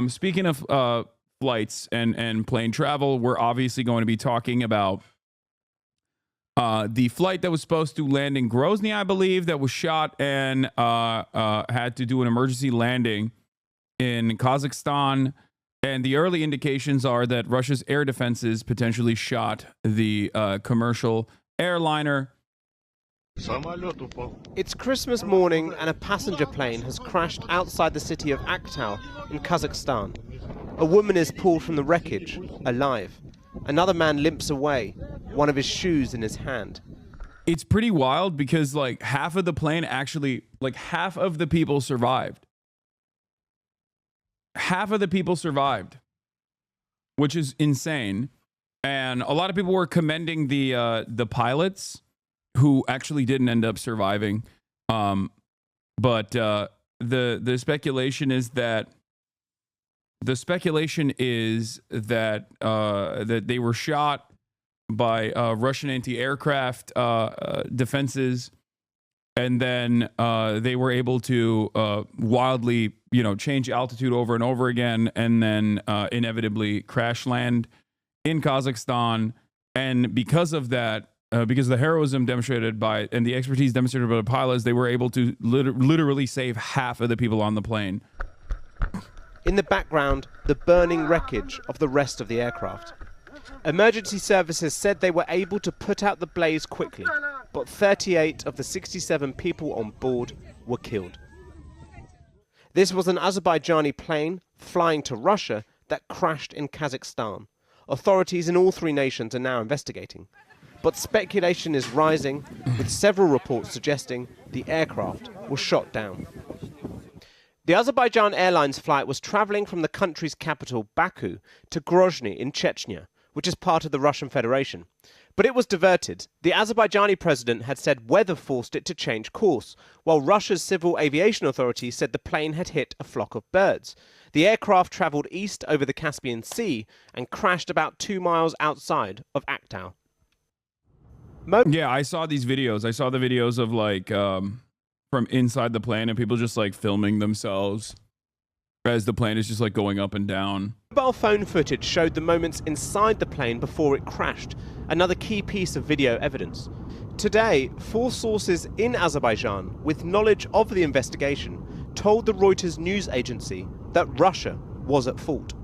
Speaking of flights and plane travel, we're obviously going to be talking about the flight that was supposed to land in Grozny, I believe, that was shot and had to do an emergency landing in Kazakhstan. And the early indications are that Russia's air defenses potentially shot the commercial airliner. It's Christmas morning and a passenger plane has crashed outside the city of Aktau in Kazakhstan. A woman is pulled from the wreckage, alive. Another man limps away, one of his shoes in his hand. It's pretty wild because like half of the plane actually, like half of the people survived. Half of the people survived, which is insane. And a lot of people were commending the pilots who actually didn't end up surviving. But the speculation is that that they were shot by Russian anti-aircraft defenses, and then they were able to wildly, change altitude over and over again, and then inevitably crash land in Kazakhstan. And because of that, because the heroism demonstrated by and the expertise demonstrated by the pilots, they were able to literally save half of the people on the plane. In the background, the burning wreckage of the rest of the aircraft. Emergency services said they were able to put out the blaze quickly, but 38 of the 67 people on board were killed. This was an Azerbaijani plane flying to Russia that crashed in Kazakhstan. Authorities in all three nations are now investigating. But speculation is rising, with several reports suggesting the aircraft was shot down. The Azerbaijan Airlines flight was traveling from the country's capital, Baku, to Grozny in Chechnya, which is part of the Russian Federation. But it was diverted. The Azerbaijani president had said weather forced it to change course, while Russia's Civil Aviation Authority said the plane had hit a flock of birds. The aircraft traveled east over the Caspian Sea and crashed about 2 miles outside of Aktau. Yeah, I saw these videos. I saw the videos of like from inside the plane and people just like filming themselves as the plane is just like going up and down. Mobile phone footage showed the moments inside the plane before it crashed, another key piece of video evidence. Today, 4 sources in Azerbaijan with knowledge of the investigation told the Reuters news agency that Russia was at fault.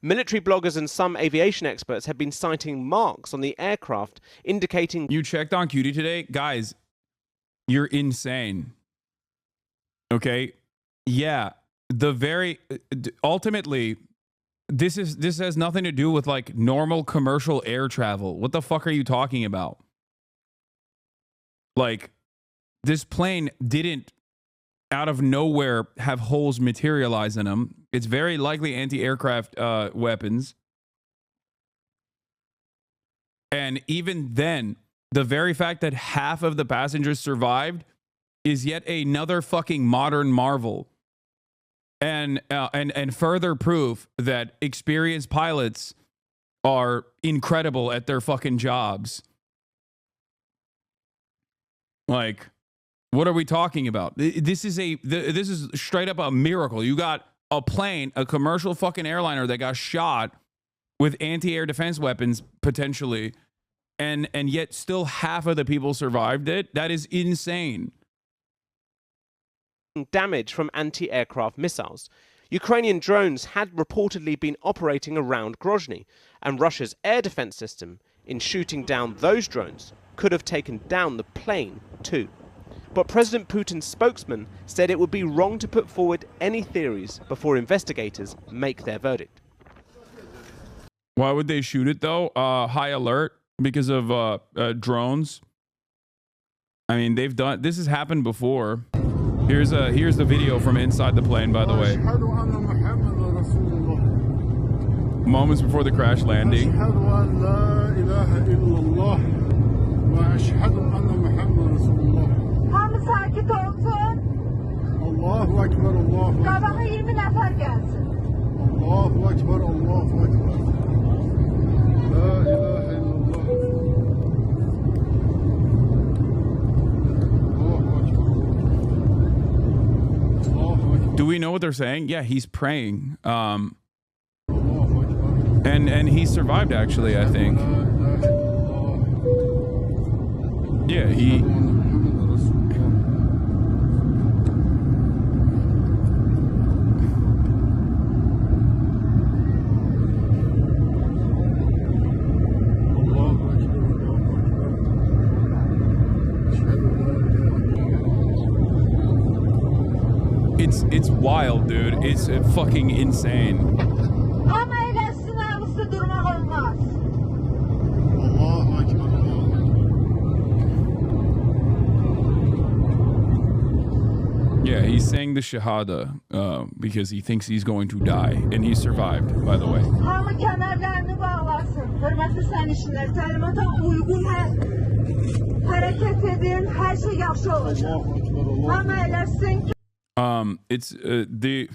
Military bloggers and some aviation experts have been citing marks on the aircraft indicating... You checked on Cutie today? Guys, you're insane. Okay? Yeah. Ultimately, this has nothing to do with like normal commercial air travel. What the fuck are you talking about? Like, this plane didn't out of nowhere have holes materialize in them. It's very likely anti-aircraft weapons. And even then, the very fact that half of the passengers survived is yet another fucking modern marvel. And further proof that experienced pilots are incredible at their fucking jobs. Like, what are we talking about? This is straight up a miracle. You got a plane, a commercial fucking airliner that got shot with anti-air defense weapons potentially, and yet still half of the people survived it. That is insane. Damage from anti-aircraft missiles. Ukrainian drones had reportedly been operating around Grozny, and Russia's air defense system, in shooting down those drones, could have taken down the plane too. But President Putin's spokesman said it would be wrong to put forward any theories before investigators make their verdict. Why would they shoot it though? High alert because of drones. I mean, this has happened before. Here's the video from inside the plane, by the way. Moments before the crash landing. Sakit olsun. Allahu Ekber, Allahu Ekber. Qabağa 20 nəfər gəlsin. Allahu Ekber, Allahu Ekber. La ilahe illallah. Allahu Ekber. Do we know what they're saying? Yeah, he's praying. And he survived, actually, I think. Yeah, he... It's wild, dude. It's fucking insane. Yeah, he's saying the Shahada because he thinks he's going to die, and he survived, by the way. It's the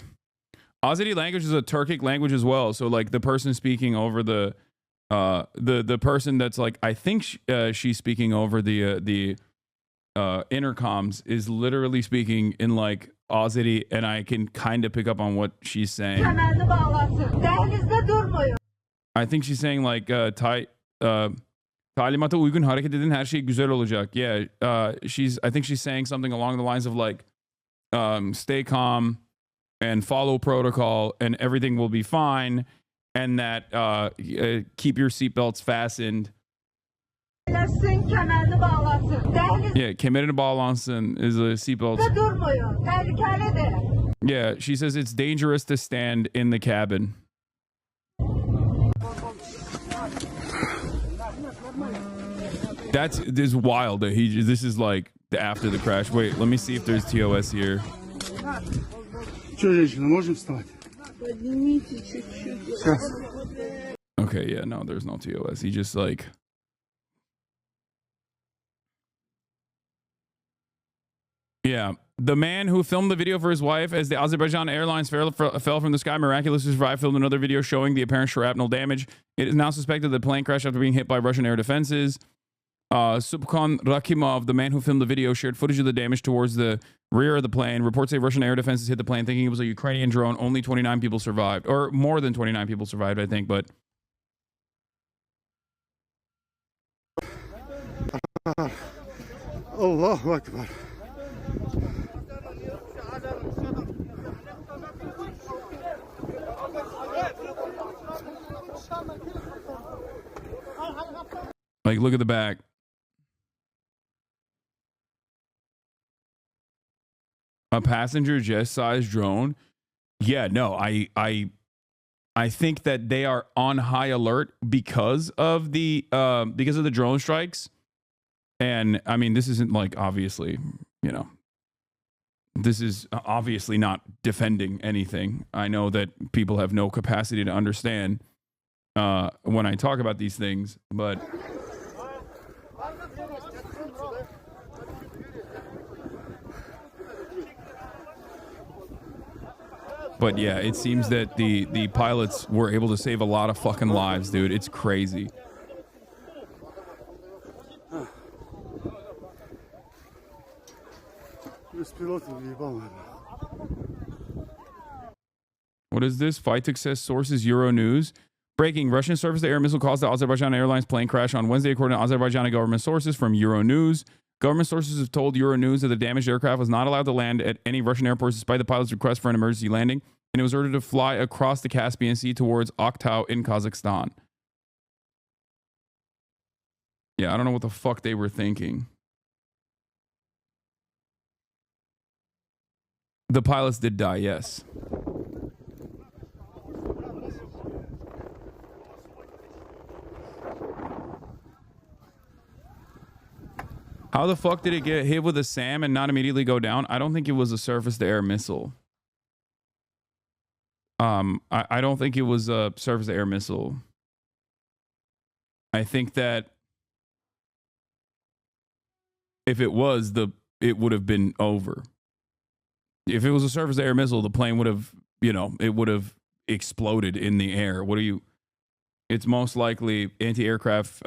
Azeri language is a Turkic language as well. So like the person speaking over the person that's like, I think she's speaking over the intercoms is literally speaking in like Azeri, and I can kind of pick up on what she's saying. I think she's saying like talimata uygun hareket edin, her şey güzel olacak. Yeah, I think she's saying something along the lines of like stay calm and follow protocol and everything will be fine, and that keep your seatbelts fastened. Yeah, kemerini bağlansın is a seatbelt. Yeah, she says it's dangerous to stand in the cabin. This is wild that this is like after the crash. Wait, let me see if there's TOS here. Okay, yeah, no, there's no TOS. He just like... Yeah, the man who filmed the video for his wife as the Azerbaijan Airlines fell from the sky miraculously survived filmed another video showing the apparent shrapnel damage. It is now suspected the plane crashed after being hit by Russian air defenses. Subkhan Rakimov, the man who filmed the video, shared footage of the damage towards the rear of the plane. Reports say Russian air defenses hit the plane thinking it was a Ukrainian drone. Only 29 people survived, or more than 29 people survived, I think, but... Allahu Akbar. Like, look at the back. A passenger jet-sized drone. Yeah, no, I think that they are on high alert because of the drone strikes. And I mean, this isn't like, obviously, you know, this is obviously not defending anything. I know that people have no capacity to understand when I talk about these things, but yeah, it seems that the pilots were able to save a lot of fucking lives, dude. It's crazy. What is this? Fitek says sources Euronews. Breaking: Russian surface-to-air missile caused the Azerbaijan Airlines plane crash on Wednesday, according to Azerbaijani government sources from Euronews. Government sources have told Euronews that the damaged aircraft was not allowed to land at any Russian airports despite the pilot's request for an emergency landing, and it was ordered to fly across the Caspian Sea towards Aktau in Kazakhstan. Yeah, I don't know what the fuck they were thinking. The pilots did die, yes. How the fuck did it get hit with a SAM and not immediately go down? I don't think it was a surface-to-air missile. I don't think it was a surface-to-air missile. I think that if it was, it would have been over. If it was a surface-to-air missile, the plane would have, you know, it would have exploded in the air. What are you? It's most likely anti-aircraft,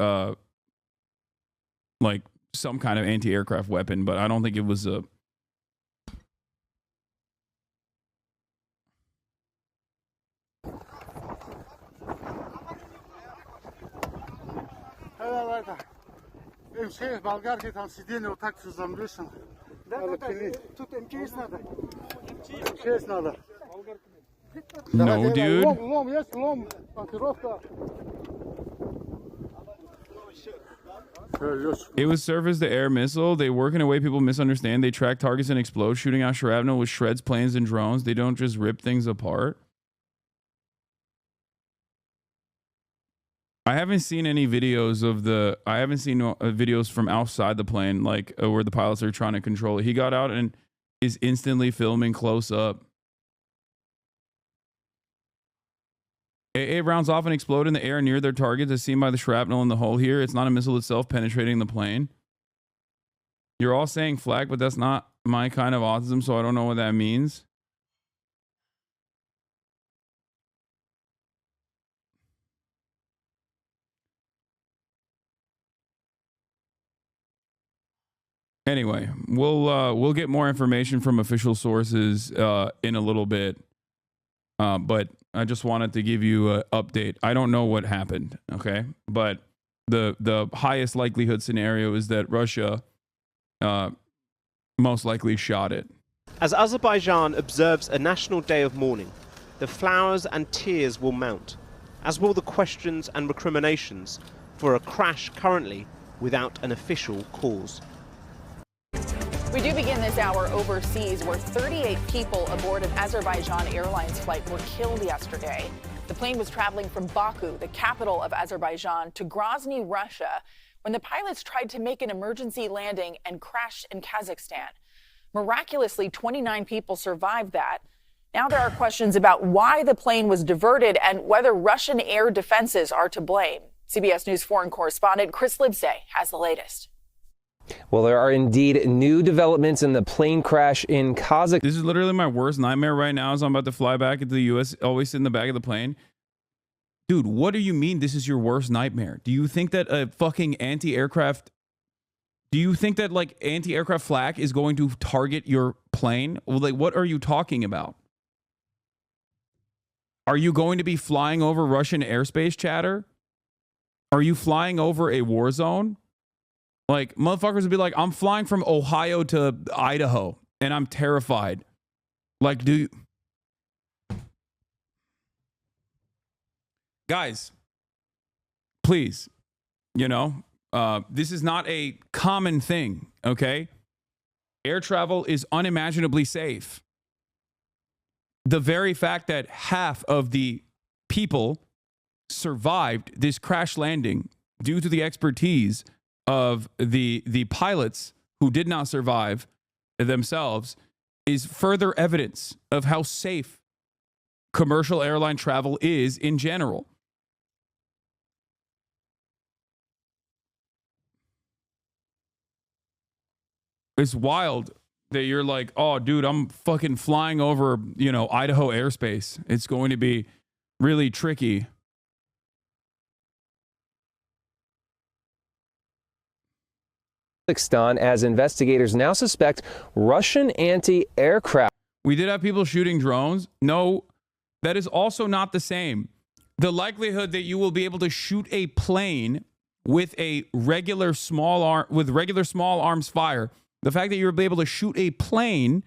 like some kind of anti-aircraft weapon, but I don't think it was a. weiter. Im Schäf, Bulgarien, там сиденье вот так zusammenlösen. No, dude. Лом, есть лом, монтировка. It was surface-to-air missile. They work in a way people misunderstand. They track targets and explode, shooting out shrapnel with shreds planes and drones. They don't just rip things apart. I haven't seen any videos of the... I haven't seen videos from outside the plane, like where the pilots are trying to control it. He got out and is instantly filming close up. AA rounds off and explode in the air near their target as seen by the shrapnel in the hole here. It's not a missile itself penetrating the plane. You're all saying flak, but that's not my kind of autism, so I don't know what that means. Anyway, we'll get more information from official sources in a little bit. But I just wanted to give you an update. I don't know what happened, okay? But the highest likelihood scenario is that Russia most likely shot it. As Azerbaijan observes a national day of mourning, the flowers and tears will mount, as will the questions and recriminations for a crash currently without an official cause. We do begin this hour overseas, where 38 people aboard an Azerbaijan Airlines flight were killed yesterday. The plane was traveling from Baku, the capital of Azerbaijan, to Grozny, Russia, when the pilots tried to make an emergency landing and crashed in Kazakhstan. Miraculously, 29 people survived that. Now there are questions about why the plane was diverted and whether Russian air defenses are to blame. CBS News foreign correspondent Chris Libsey has the latest. Well, there are indeed new developments in the plane crash in Kazakhstan. This is literally my worst nightmare right now as I'm about to fly back into the U.S., always sit in the back of the plane. Dude, what do you mean this is your worst nightmare? Do you think that a fucking anti-aircraft... Do you think that, like, anti-aircraft flak is going to target your plane? Well, like, what are you talking about? Are you going to be flying over Russian airspace, chatter? Are you flying over a war zone? Like, motherfuckers would be like, I'm flying from Ohio to Idaho, and I'm terrified. Like, do you... Guys, please, you know, this is not a common thing, okay? Air travel is unimaginably safe. The very fact that half of the people survived this crash landing due to the expertise of the pilots who did not survive themselves is further evidence of how safe commercial airline travel is in general. It's wild that you're like, oh, dude, I'm fucking flying over, you know, Idaho airspace. It's going to be really tricky. As investigators now suspect Russian anti-aircraft. We did have people shooting drones. No, that is also not the same. The likelihood that you will be able to shoot a plane with a regular small arms fire, the fact that you'll be able to shoot a plane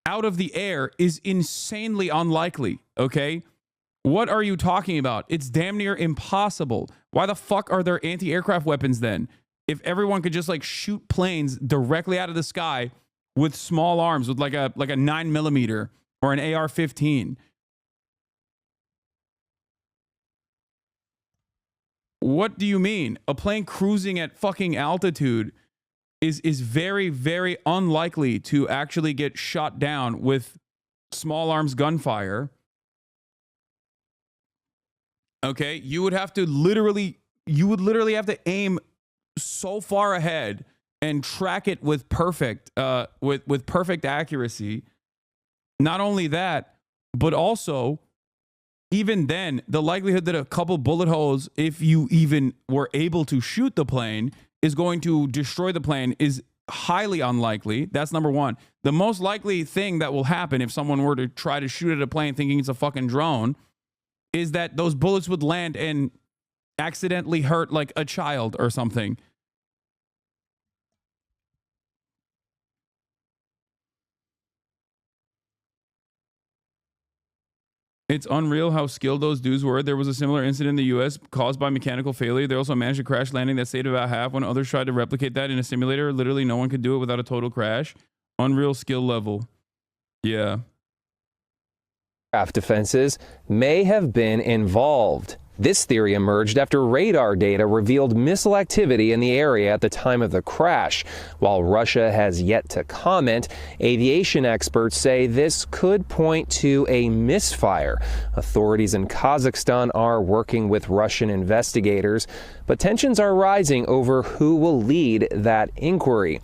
out of the air is insanely unlikely, okay? What are you talking about? It's damn near impossible. Why the fuck are there anti-aircraft weapons then? If everyone could just like shoot planes directly out of the sky with small arms, with like a 9mm or an AR-15. What do you mean? A plane cruising at fucking altitude is very, very unlikely to actually get shot down with small arms gunfire. Okay, you would literally have to aim so far ahead and track it with perfect accuracy. Not only that, but also even then, the likelihood that a couple bullet holes, if you even were able to shoot the plane, is going to destroy the plane is highly unlikely. That's number one. The most likely thing that will happen if someone were to try to shoot at a plane thinking it's a fucking drone is that those bullets would land and accidentally hurt like a child or something. It's unreal how skilled those dudes were. There was a similar incident in the U.S. caused by mechanical failure. They also managed a crash landing that saved about half when others tried to replicate that in a simulator. Literally, no one could do it without a total crash. Unreal skill level. Yeah. Aircraft defenses may have been involved. This theory emerged after radar data revealed missile activity in the area at the time of the crash. While Russia has yet to comment, aviation experts say this could point to a misfire. Authorities in Kazakhstan are working with Russian investigators, but tensions are rising over who will lead that inquiry.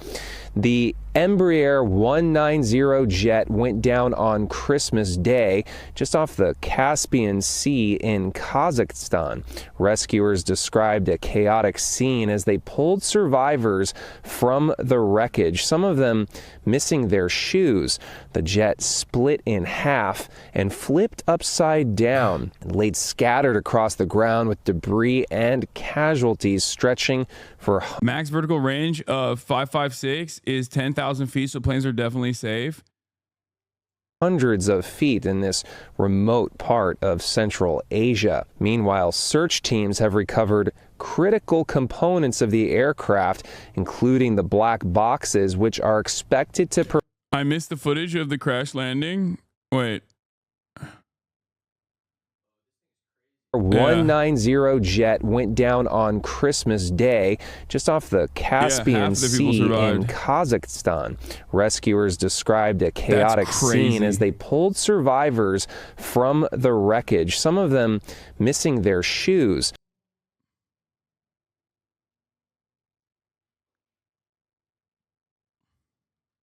The Embraer 190 jet went down on Christmas Day just off the Caspian Sea in Kazakhstan. Rescuers described a chaotic scene as they pulled survivors from the wreckage, some of them missing their shoes. The jet split in half and flipped upside down and laid scattered across the ground with debris and casualties stretching for max vertical range of 556 is 10,000 feet, so planes are definitely safe. hundreds of feet in this remote part of Central Asia. Meanwhile, search teams have recovered critical components of the aircraft, including the black boxes, which are expected to... I missed the footage of the crash landing. Wait. 190 jet went down on Christmas Day just off the Caspian Sea in Kazakhstan. Rescuers described a chaotic scene as they pulled survivors from the wreckage, some of them missing their shoes.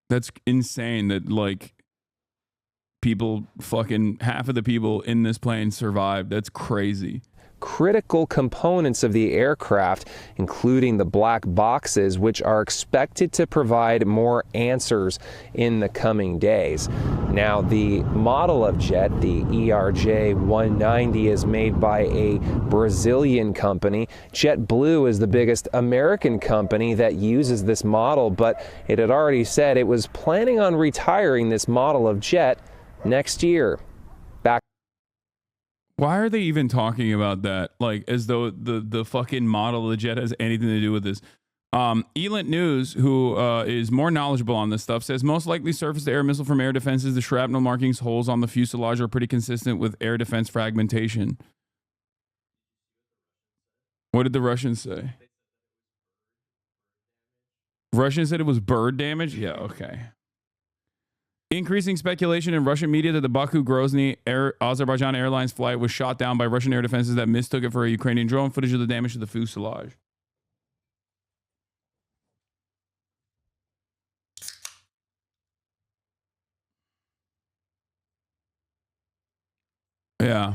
That's insane that, like, people, fucking half of the people in this plane survived. That's crazy. Critical components of the aircraft, including the black boxes, which are expected to provide more answers in the coming days. Now, the model of jet, the ERJ 190, is made by a Brazilian company. JetBlue is the biggest American company that uses this model, but it had already said it was planning on retiring this model of jet next year. Why are they even talking about that? Like, as though the fucking model of the jet has anything to do with this. Elent News, who is more knowledgeable on this stuff, says most likely surface-to-air missile from air defenses. The shrapnel markings holes on the fuselage are pretty consistent with air defense fragmentation. What did the Russians say? Russians said it was bird damage? Yeah, okay. Increasing speculation in Russian media that the Baku-Grozny Azerbaijan Airlines flight was shot down by Russian air defenses that mistook it for a Ukrainian drone. Footage of the damage to the fuselage. Yeah.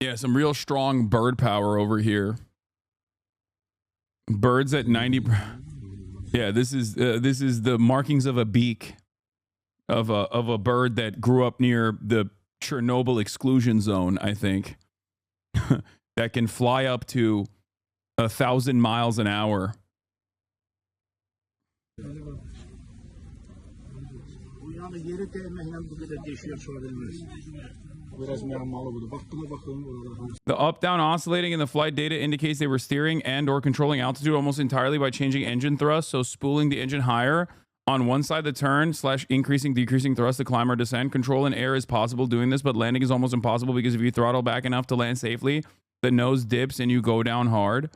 Yeah, some real strong bird power over here. Birds at 90. Yeah, this is the markings of a beak of a bird that grew up near the Chernobyl exclusion zone, I think. That can fly up to 1,000 miles an hour. The up-down oscillating in the flight data indicates they were steering and or controlling altitude almost entirely by changing engine thrust, so spooling the engine higher on one side the turn / increasing decreasing thrust to climb or descend. Control in air is possible doing this, but landing is almost impossible because if you throttle back enough to land safely, the nose dips and you go down hard.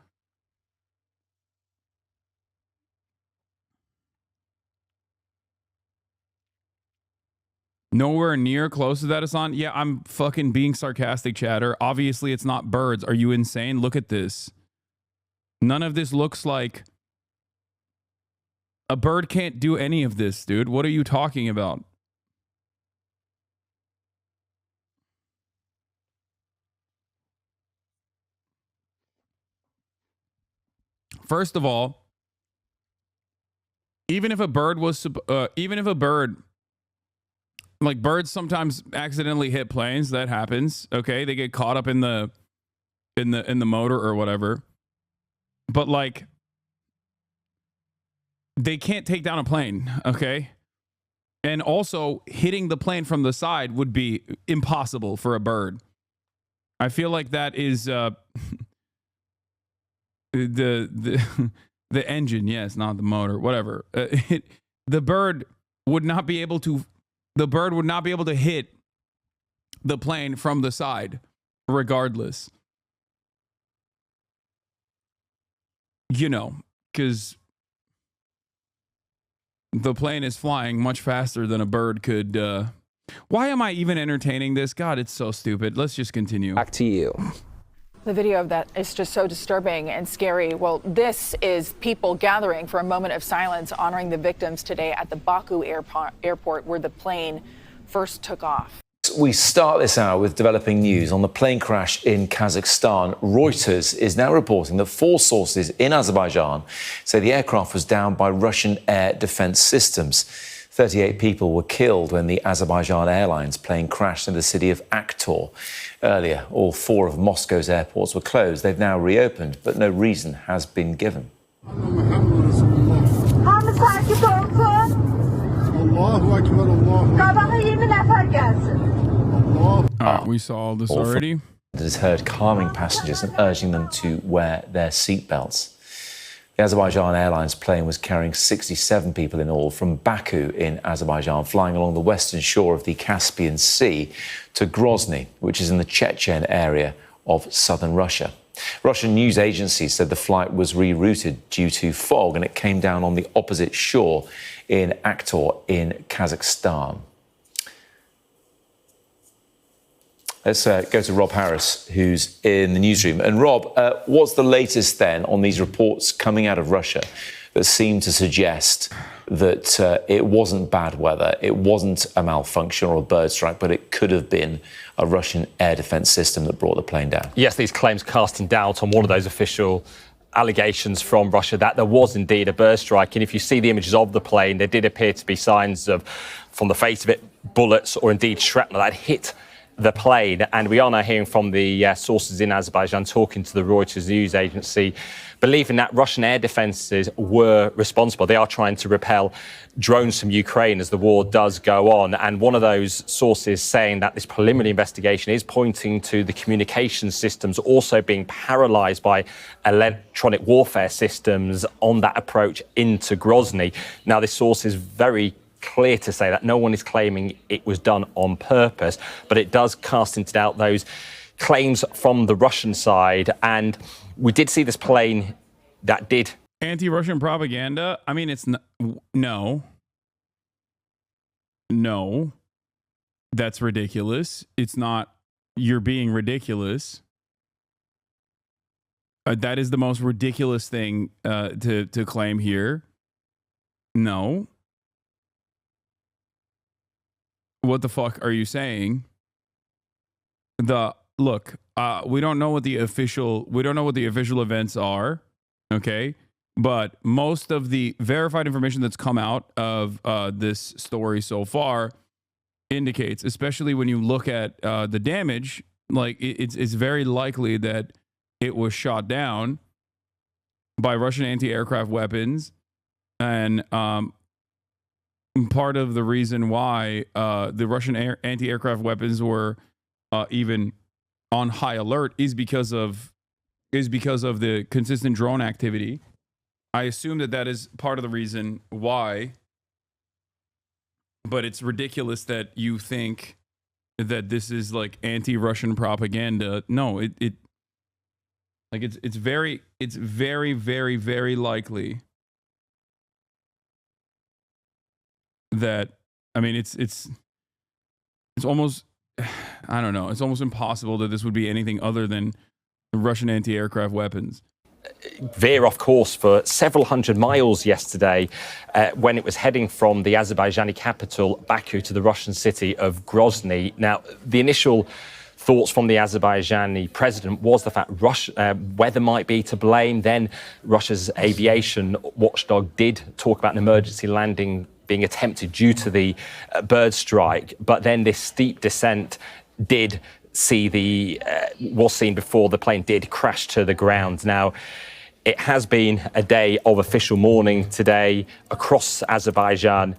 Nowhere near close to that, Hassan. Yeah, I'm fucking being sarcastic, chatter. Obviously, it's not birds. Are you insane? Look at this. None of this looks like... A bird can't do any of this, dude. What are you talking about? First of all, even if a bird, like birds sometimes accidentally hit planes, that happens. Okay, they get caught up in the motor or whatever. But like, they can't take down a plane. Okay, and also hitting the plane from the side would be impossible for a bird. I feel like that is the engine, yes, not the motor, whatever. The bird would not be able to hit the plane from the side, regardless. You know, because the plane is flying much faster than a bird could. Why am I even entertaining this? God, it's so stupid. Let's just continue. Back to you. The video of that is just so disturbing and scary. Well, this is people gathering for a moment of silence honoring the victims today at the Baku airport where the plane first took off. We start this hour with developing news on the plane crash in Kazakhstan. Reuters is now reporting that 4 sources in Azerbaijan say the aircraft was downed by Russian air defense systems. 38 people were killed when the Azerbaijan Airlines plane crashed in the city of Aktor. Earlier, all 4 of Moscow's airports were closed. They've now reopened, but no reason has been given. We saw all this already. It has heard calming passengers and urging them to wear their seatbelts. The Azerbaijan Airlines plane was carrying 67 people in all from Baku in Azerbaijan, flying along the western shore of the Caspian Sea to Grozny, which is in the Chechen area of southern Russia. Russian news agencies said the flight was rerouted due to fog and it came down on the opposite shore in Aktor in Kazakhstan. Let's go to Rob Harris, who's in the newsroom. And Rob, what's the latest then on these reports coming out of Russia that seem to suggest that it wasn't bad weather, it wasn't a malfunction or a bird strike, but it could have been a Russian air defense system that brought the plane down? Yes, these claims casting doubt on one of those official allegations from Russia that there was indeed a bird strike. And if you see the images of the plane, there did appear to be signs of, from the face of it, bullets or indeed shrapnel that hit the plane. And we are now hearing from the sources in Azerbaijan talking to the Reuters news agency, believing that Russian air defences were responsible. They are trying to repel drones from Ukraine as the war does go on. And one of those sources saying that this preliminary investigation is pointing to the communication systems also being paralysed by electronic warfare systems on that approach into Grozny. Now, this source is very clear to say that no one is claiming it was done on purpose, but it does cast into doubt those claims from the Russian side. And we did see this plane that did Anti-Russian propaganda. I mean, it's no, that's ridiculous. It's not. You're being ridiculous. That is the most ridiculous thing to claim here. No. What the fuck are you saying? Look, we don't know what the official events are, okay? But most of the verified information that's come out of this story so far indicates, especially when you look at the damage, like it's very likely that it was shot down by Russian anti-aircraft weapons, and part of the reason why the Russian anti-aircraft weapons were even on high alert is because of the consistent drone activity. I assume that is part of the reason why, but it's ridiculous that you think that this is like anti-Russian propaganda. No, it's very, very, very likely that, I mean, it's almost, I don't know, it's almost impossible that this would be anything other than Russian anti-aircraft weapons. Veer off course for several hundred miles yesterday when it was heading from the Azerbaijani capital Baku to the Russian city of Grozny. Now, the initial thoughts from the Azerbaijani president was the fact weather might be to blame. Then Russia's aviation watchdog did talk about an emergency landing being attempted due to the bird strike. But then this steep descent did was seen before the plane did crash to the ground. Now, it has been a day of official mourning today across Azerbaijan.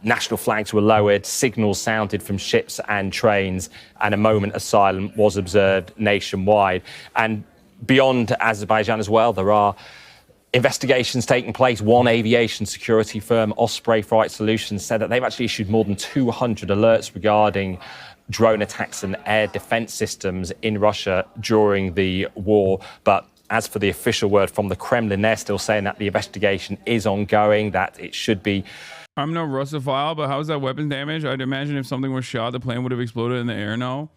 National flags were lowered, signals sounded from ships and trains, and a moment of silence was observed nationwide. And beyond Azerbaijan as well, there are investigations taking place. One aviation security firm, Osprey Flight Solutions, said that they've actually issued more than 200 alerts regarding drone attacks and air defense systems in Russia during the war. But as for the official word from the Kremlin, they're still saying that the investigation is ongoing, that it should be. I'm no Russophile, but how is that weapon damage? I'd imagine if something was shot, the plane would have exploded in the air. No,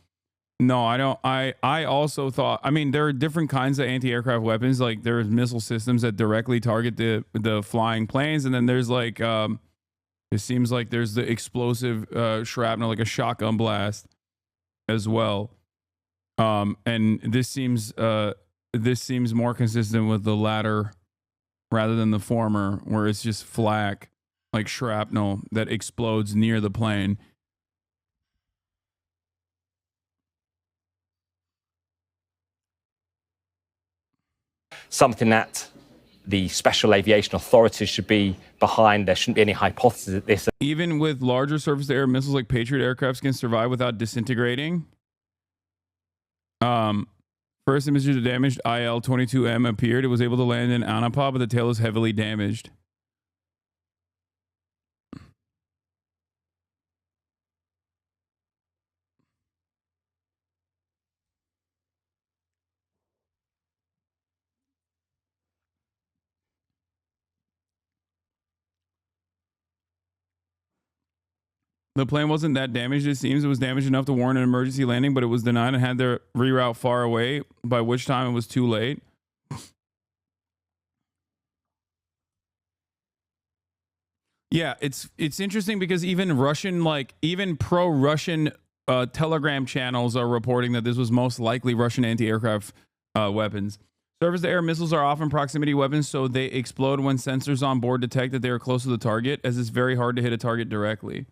I don't. I also thought, I mean, there are different kinds of anti-aircraft weapons. Like there's missile systems that directly target the flying planes. And then there's like, it seems like there's the explosive shrapnel, like a shotgun blast as well. And this seems more consistent with the latter rather than the former, where it's just flak, like shrapnel that explodes near the plane. Something that the special aviation authorities should be behind. There shouldn't be any hypothesis that this. Even with larger surface-to-air missiles like Patriot aircrafts can survive without disintegrating. First image of the damaged IL-22M appeared. It was able to land in Anapa, but the tail is heavily damaged. The plane wasn't that damaged, it seems. It was damaged enough to warrant an emergency landing, but it was denied and had to reroute far away, by which time it was too late. Yeah, it's interesting because even pro-Russian Telegram channels are reporting that this was most likely Russian anti-aircraft weapons. Surface-to-air missiles are often proximity weapons, so they explode when sensors on board detect that they are close to the target, as it's very hard to hit a target directly.